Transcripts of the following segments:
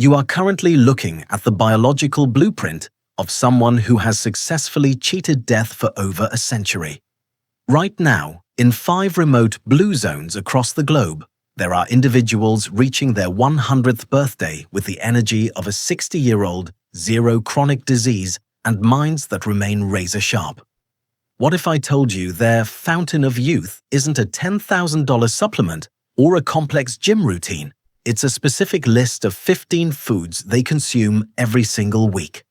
You are currently looking at the biological blueprint of someone who has successfully cheated death for over a century. Right now, in 5 remote blue zones across the globe, there are individuals reaching their 100th birthday with the energy of a 60-year-old, zero chronic disease, and minds that remain razor-sharp. What if I told you their fountain of youth isn't a $10,000 supplement or a complex gym routine? It's a specific list of 15 foods they consume every single week.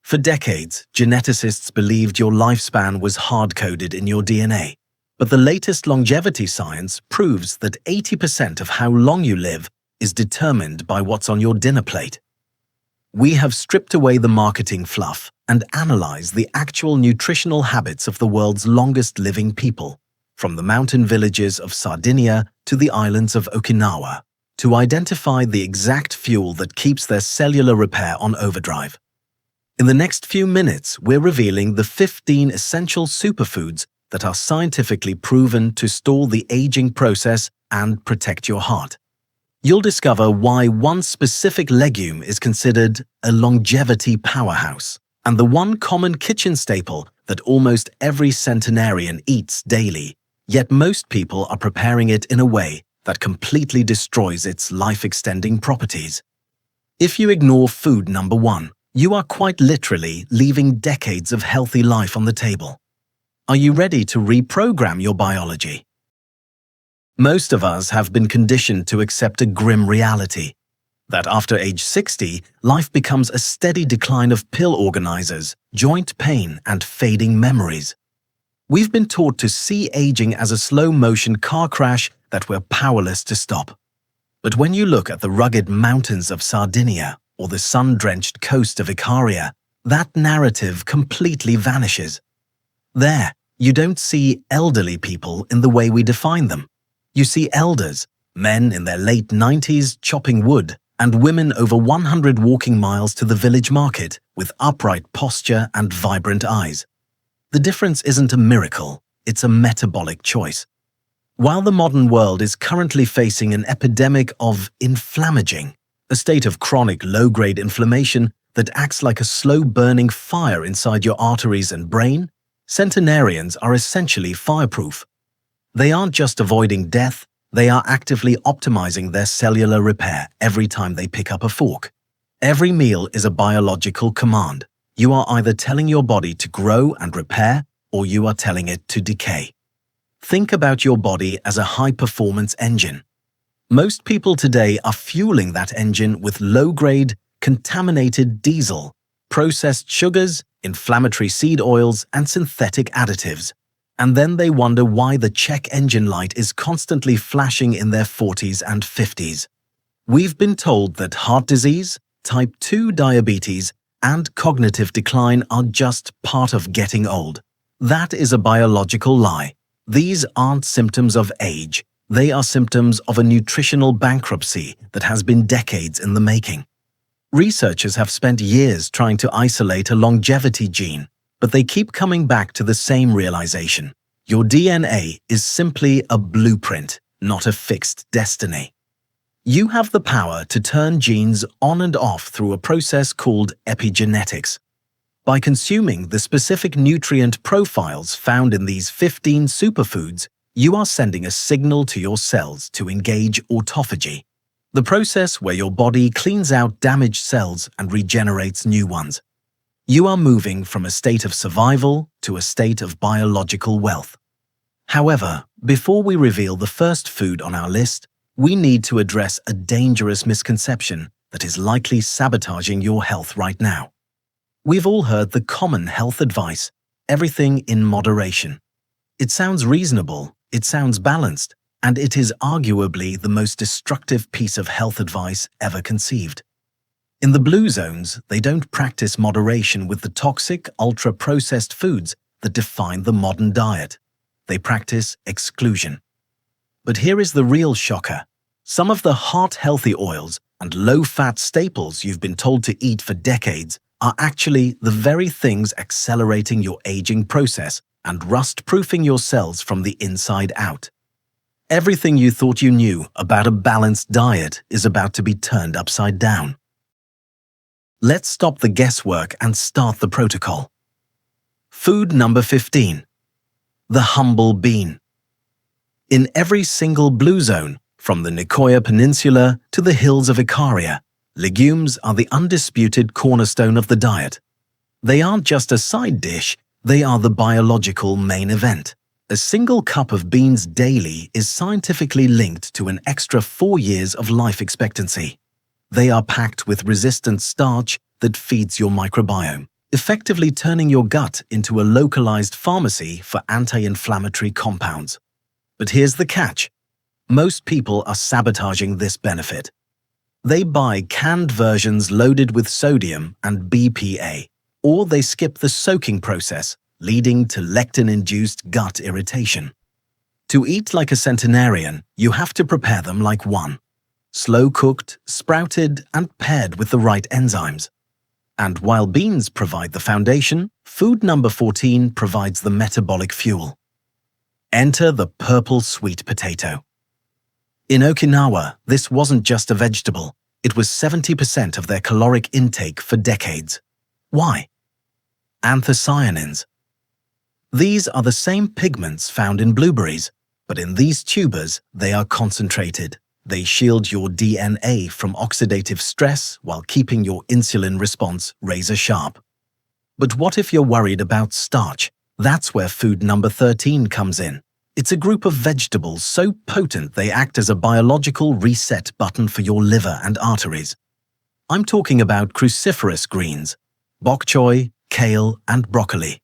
For decades, geneticists believed your lifespan was hard-coded in your DNA. But the latest longevity science proves that 80% of how long you live is determined by what's on your dinner plate. We have stripped away the marketing fluff and analyzed the actual nutritional habits of the world's longest living people, from the mountain villages of Sardinia to the islands of Okinawa, to identify the exact fuel that keeps their cellular repair on overdrive. In the next few minutes, we're revealing the 15 essential superfoods that are scientifically proven to stall the aging process and protect your heart. You'll discover why one specific legume is considered a longevity powerhouse, and the one common kitchen staple that almost every centenarian eats daily, yet most people are preparing it in a way that completely destroys its life-extending properties. If you ignore food number 1, you are quite literally leaving decades of healthy life on the table. Are you ready to reprogram your biology? Most of us have been conditioned to accept a grim reality, that after age 60, life becomes a steady decline of pill organizers, joint pain, and fading memories. We've been taught to see aging as a slow-motion car crash that we're powerless to stop. But when you look at the rugged mountains of Sardinia or the sun-drenched coast of Ikaria, that narrative completely vanishes. There, you don't see elderly people in the way we define them. You see elders, men in their late 90s chopping wood, and women over 100 walking miles to the village market with upright posture and vibrant eyes. The difference isn't a miracle, it's a metabolic choice. While the modern world is currently facing an epidemic of inflammaging, a state of chronic low-grade inflammation that acts like a slow-burning fire inside your arteries and brain, centenarians are essentially fireproof. They aren't just avoiding death, they are actively optimizing their cellular repair every time they pick up a fork. Every meal is a biological command. You are either telling your body to grow and repair, or you are telling it to decay. Think about your body as a high-performance engine. Most people today are fueling that engine with low-grade, contaminated diesel, processed sugars, inflammatory seed oils, and synthetic additives. And then they wonder why the check engine light is constantly flashing in their 40s and 50s. We've been told that heart disease, type 2 diabetes, and cognitive decline are just part of getting old. That is a biological lie. These aren't symptoms of age. They are symptoms of a nutritional bankruptcy that has been decades in the making. Researchers have spent years trying to isolate a longevity gene, but they keep coming back to the same realization. Your DNA is simply a blueprint, not a fixed destiny. You have the power to turn genes on and off through a process called epigenetics. By consuming the specific nutrient profiles found in these 15 superfoods, you are sending a signal to your cells to engage autophagy, the process where your body cleans out damaged cells and regenerates new ones. You are moving from a state of survival to a state of biological wealth. However, before we reveal the first food on our list, we need to address a dangerous misconception that is likely sabotaging your health right now. We've all heard the common health advice, everything in moderation. It sounds reasonable, it sounds balanced, and it is arguably the most destructive piece of health advice ever conceived. In the blue zones, they don't practice moderation with the toxic, ultra-processed foods that define the modern diet. They practice exclusion. But here is the real shocker. Some of the heart-healthy oils and low-fat staples you've been told to eat for decades are actually the very things accelerating your aging process and rust-proofing your cells from the inside out. Everything you thought you knew about a balanced diet is about to be turned upside down. Let's stop the guesswork and start the protocol. Food number 15. The humble bean. In every single blue zone, from the Nicoya Peninsula to the hills of Ikaria, legumes are the undisputed cornerstone of the diet. They aren't just a side dish, they are the biological main event. A single cup of beans daily is scientifically linked to an extra 4 years of life expectancy. They are packed with resistant starch that feeds your microbiome, effectively turning your gut into a localized pharmacy for anti-inflammatory compounds. But here's the catch. Most people are sabotaging this benefit. They buy canned versions loaded with sodium and BPA, or they skip the soaking process, leading to lectin-induced gut irritation. To eat like a centenarian, you have to prepare them like one. Slow-cooked, sprouted, and paired with the right enzymes. And while beans provide the foundation, food number 14 provides the metabolic fuel. Enter the purple sweet potato. In Okinawa, this wasn't just a vegetable, it was 70% of their caloric intake for decades. Why? Anthocyanins. These are the same pigments found in blueberries, but in these tubers, they are concentrated. They shield your DNA from oxidative stress while keeping your insulin response razor sharp. But what if you're worried about starch? That's where food number 13 comes in. It's a group of vegetables so potent they act as a biological reset button for your liver and arteries. I'm talking about cruciferous greens, bok choy, kale, and broccoli.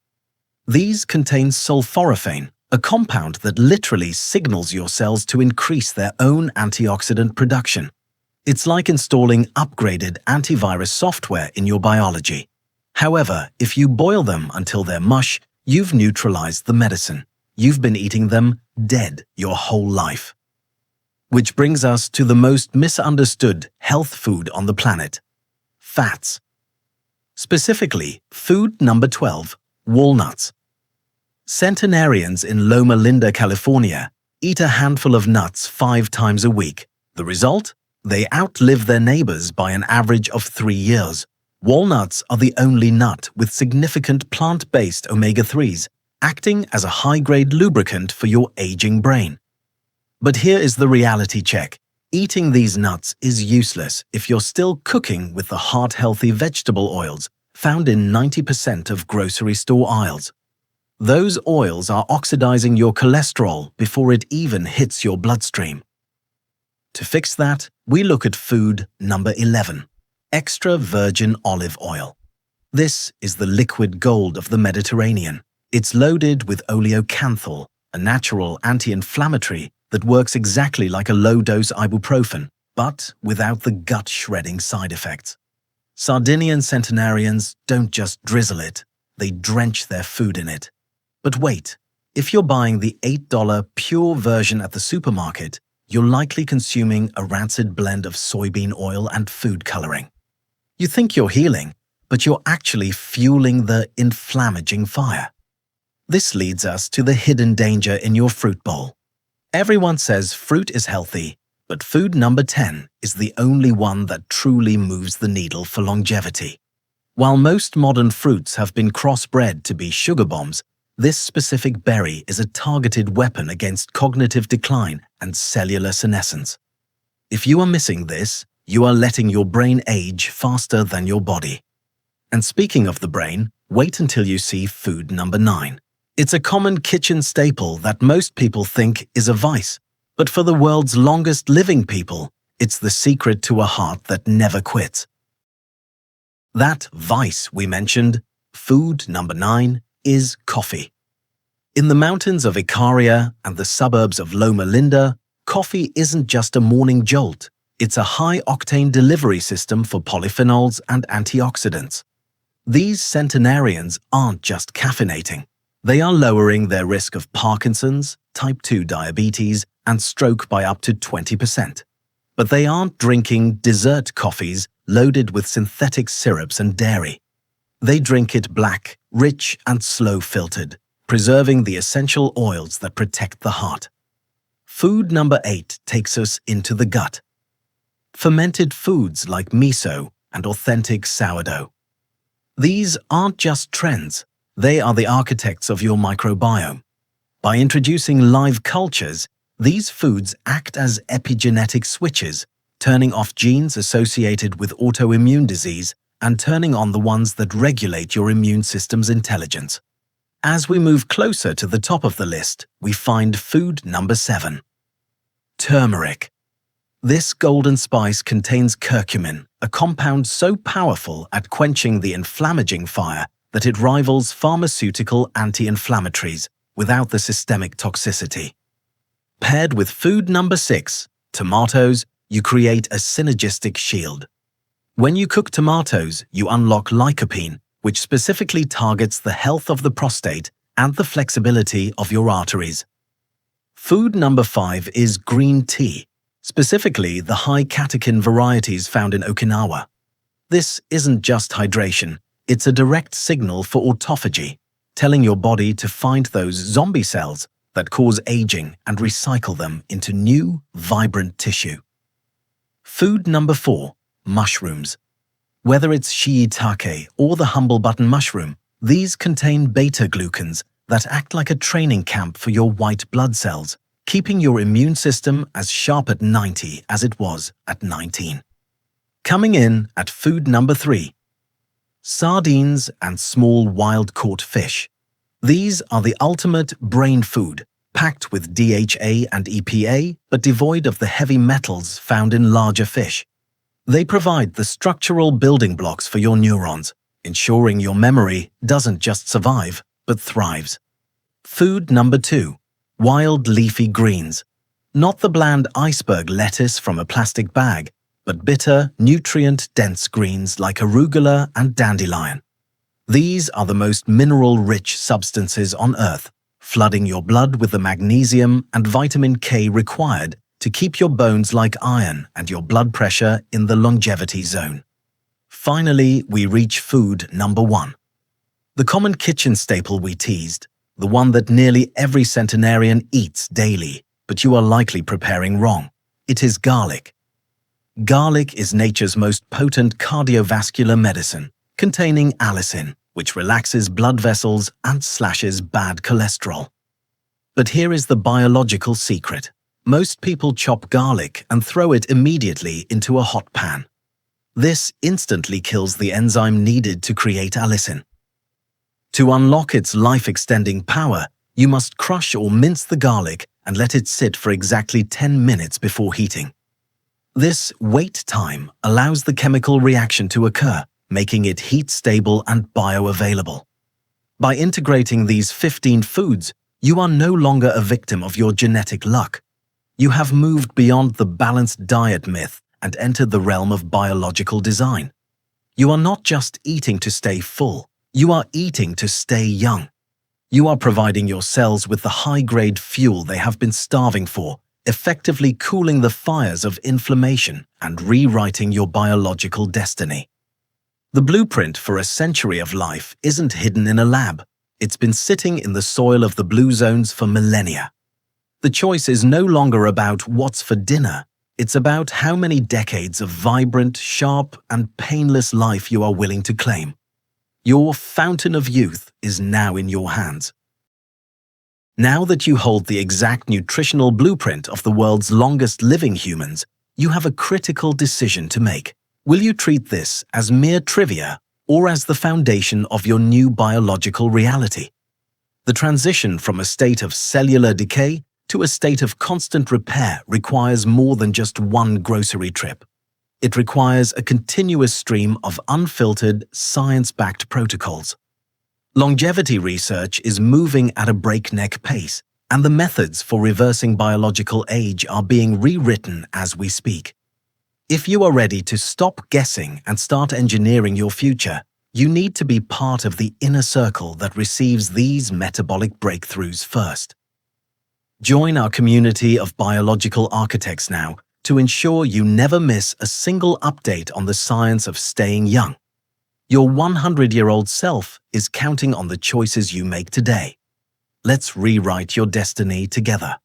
These contain sulforaphane, a compound that literally signals your cells to increase their own antioxidant production. It's like installing upgraded antivirus software in your biology. However, if you boil them until they're mush, you've neutralized the medicine. You've been eating them dead your whole life. Which brings us to the most misunderstood health food on the planet: fats. Specifically, food number 12, walnuts. Centenarians in Loma Linda, California, eat a handful of nuts 5 times a week. The result? They outlive their neighbors by an average of 3 years. Walnuts are the only nut with significant plant-based omega-3s, acting as a high-grade lubricant for your aging brain. But here is the reality check. Eating these nuts is useless if you're still cooking with the heart-healthy vegetable oils found in 90% of grocery store aisles. Those oils are oxidizing your cholesterol before it even hits your bloodstream. To fix that, we look at food number 11, extra virgin olive oil. This is the liquid gold of the Mediterranean. It's loaded with oleocanthal, a natural anti-inflammatory that works exactly like a low-dose ibuprofen, but without the gut-shredding side effects. Sardinian centenarians don't just drizzle it, they drench their food in it. But wait, if you're buying the $8 pure version at the supermarket, you're likely consuming a rancid blend of soybean oil and food coloring. You think you're healing, but you're actually fueling the inflammaging fire. This leads us to the hidden danger in your fruit bowl. Everyone says fruit is healthy, but food number 10 is the only one that truly moves the needle for longevity. While most modern fruits have been crossbred to be sugar bombs, this specific berry is a targeted weapon against cognitive decline and cellular senescence. If you are missing this, you are letting your brain age faster than your body. And speaking of the brain, wait until you see food number 9. It's a common kitchen staple that most people think is a vice, but for the world's longest living people, it's the secret to a heart that never quits. That vice we mentioned, food number 9, is coffee. In the mountains of Ikaria and the suburbs of Loma Linda, coffee isn't just a morning jolt, it's a high-octane delivery system for polyphenols and antioxidants. These centenarians aren't just caffeinating. They are lowering their risk of Parkinson's, type 2 diabetes, and stroke by up to 20%. But they aren't drinking dessert coffees loaded with synthetic syrups and dairy. They drink it black, rich, and slow-filtered, preserving the essential oils that protect the heart. Food number 8 takes us into the gut. Fermented foods like miso, and authentic sourdough. These aren't just trends, they are the architects of your microbiome. By introducing live cultures, these foods act as epigenetic switches, turning off genes associated with autoimmune disease and turning on the ones that regulate your immune system's intelligence. As we move closer to the top of the list, we find food number 7. Turmeric. This golden spice contains curcumin, a compound so powerful at quenching the inflammaging fire that it rivals pharmaceutical anti-inflammatories without the systemic toxicity. Paired with food number 6, tomatoes, you create a synergistic shield. When you cook tomatoes, you unlock lycopene, which specifically targets the health of the prostate and the flexibility of your arteries. Food number 5 is green tea, specifically the high catechin varieties found in Okinawa. This isn't just hydration, it's a direct signal for autophagy, telling your body to find those zombie cells that cause aging and recycle them into new, vibrant tissue. Food number 4, mushrooms. Whether it's shiitake or the humble button mushroom, these contain beta-glucans that act like a training camp for your white blood cells, keeping your immune system as sharp at 90 as it was at 19. Coming in at food number 3, sardines and small wild-caught fish. These are the ultimate brain food, packed with DHA and EPA, but devoid of the heavy metals found in larger fish. They provide the structural building blocks for your neurons, ensuring your memory doesn't just survive, but thrives. Food number 2, wild leafy greens. Not the bland iceberg lettuce from a plastic bag, but bitter, nutrient-dense greens like arugula and dandelion. These are the most mineral-rich substances on Earth, flooding your blood with the magnesium and vitamin K required to keep your bones like iron and your blood pressure in the longevity zone. Finally, we reach food number 1. The common kitchen staple we teased, the one that nearly every centenarian eats daily, but you are likely preparing wrong. It is garlic. Garlic is nature's most potent cardiovascular medicine, containing allicin, which relaxes blood vessels and slashes bad cholesterol. But here is the biological secret. Most people chop garlic and throw it immediately into a hot pan. This instantly kills the enzyme needed to create allicin. To unlock its life-extending power, you must crush or mince the garlic and let it sit for exactly 10 minutes before heating. This wait time allows the chemical reaction to occur, making it heat-stable and bioavailable. By integrating these 15 foods, you are no longer a victim of your genetic luck. You have moved beyond the balanced diet myth and entered the realm of biological design. You are not just eating to stay full, you are eating to stay young. You are providing your cells with the high-grade fuel they have been starving for, effectively cooling the fires of inflammation and rewriting your biological destiny. The blueprint for a century of life isn't hidden in a lab. It's been sitting in the soil of the blue zones for millennia. The choice is no longer about what's for dinner. It's about how many decades of vibrant, sharp, and painless life you are willing to claim. Your fountain of youth is now in your hands. Now that you hold the exact nutritional blueprint of the world's longest living humans, you have a critical decision to make. Will you treat this as mere trivia or as the foundation of your new biological reality? The transition from a state of cellular decay to a state of constant repair requires more than just one grocery trip. It requires a continuous stream of unfiltered, science-backed protocols. Longevity research is moving at a breakneck pace, and the methods for reversing biological age are being rewritten as we speak. If you are ready to stop guessing and start engineering your future, you need to be part of the inner circle that receives these metabolic breakthroughs first. Join our community of biological architects now to ensure you never miss a single update on the science of staying young. Your 100-year-old self is counting on the choices you make today. Let's rewrite your destiny together.